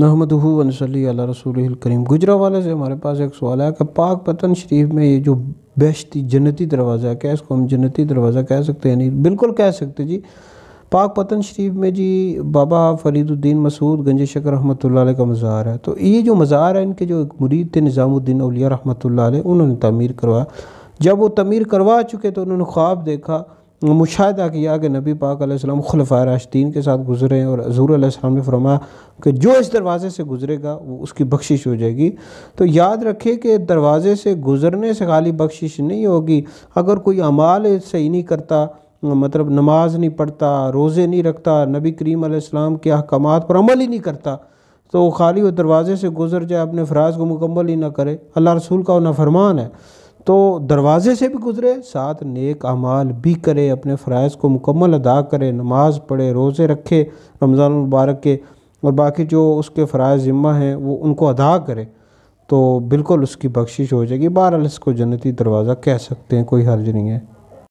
نحمدہ و نصلی علی رسولہ الکریم۔ گجرانوالے سے ہمارے پاس ایک سوال ہے کہ پاک پتن شریف میں یہ جو بہشتی جنتی دروازہ ہے، کیا اس کو ہم جنتی دروازہ کہہ سکتے ہیں؟ نہیں، بالکل کہہ سکتے جی۔ پاک پتن شریف میں جی بابا فرید الدین مسعود گنج شکر رحمۃ اللہ علیہ کا مزار ہے۔ تو یہ جو مزار ہے، ان کے جو ایک مرید تھے نظام الدین اولیاء رحمۃ اللہ علیہ، انہوں نے تعمیر کروایا۔ جب وہ تعمیر کروا چکے تو انہوں نے خواب دیکھا، مشاہدہ کیا کہ نبی پاک علیہ السلام خلفائے راشدین کے ساتھ گزرے ہیں، اور حضور علیہ السلام نے فرمایا کہ جو اس دروازے سے گزرے گا وہ اس کی بخشش ہو جائے گی۔ تو یاد رکھے کہ دروازے سے گزرنے سے خالی بخشش نہیں ہوگی، اگر کوئی اعمال صحیح نہیں کرتا، مطلب نماز نہیں پڑھتا، روزے نہیں رکھتا، نبی کریم علیہ السلام کے احکامات پر عمل ہی نہیں کرتا، تو خالی وہ دروازے سے گزر جائے، اپنے فرائض کو مکمل ہی نہ کرے، اللہ رسول کا وہ نافرمان ہے۔ تو دروازے سے بھی گزرے، ساتھ نیک اعمال بھی کرے، اپنے فرائض کو مکمل ادا کرے، نماز پڑھے، روزے رکھے رمضان المبارک کے، اور باقی جو اس کے فرائض ذمہ ہیں وہ ان کو ادا کرے، تو بالکل اس کی بخشش ہو جائے گی۔ بہرحال اس کو جنتی دروازہ کہہ سکتے ہیں، کوئی حرج نہیں ہے۔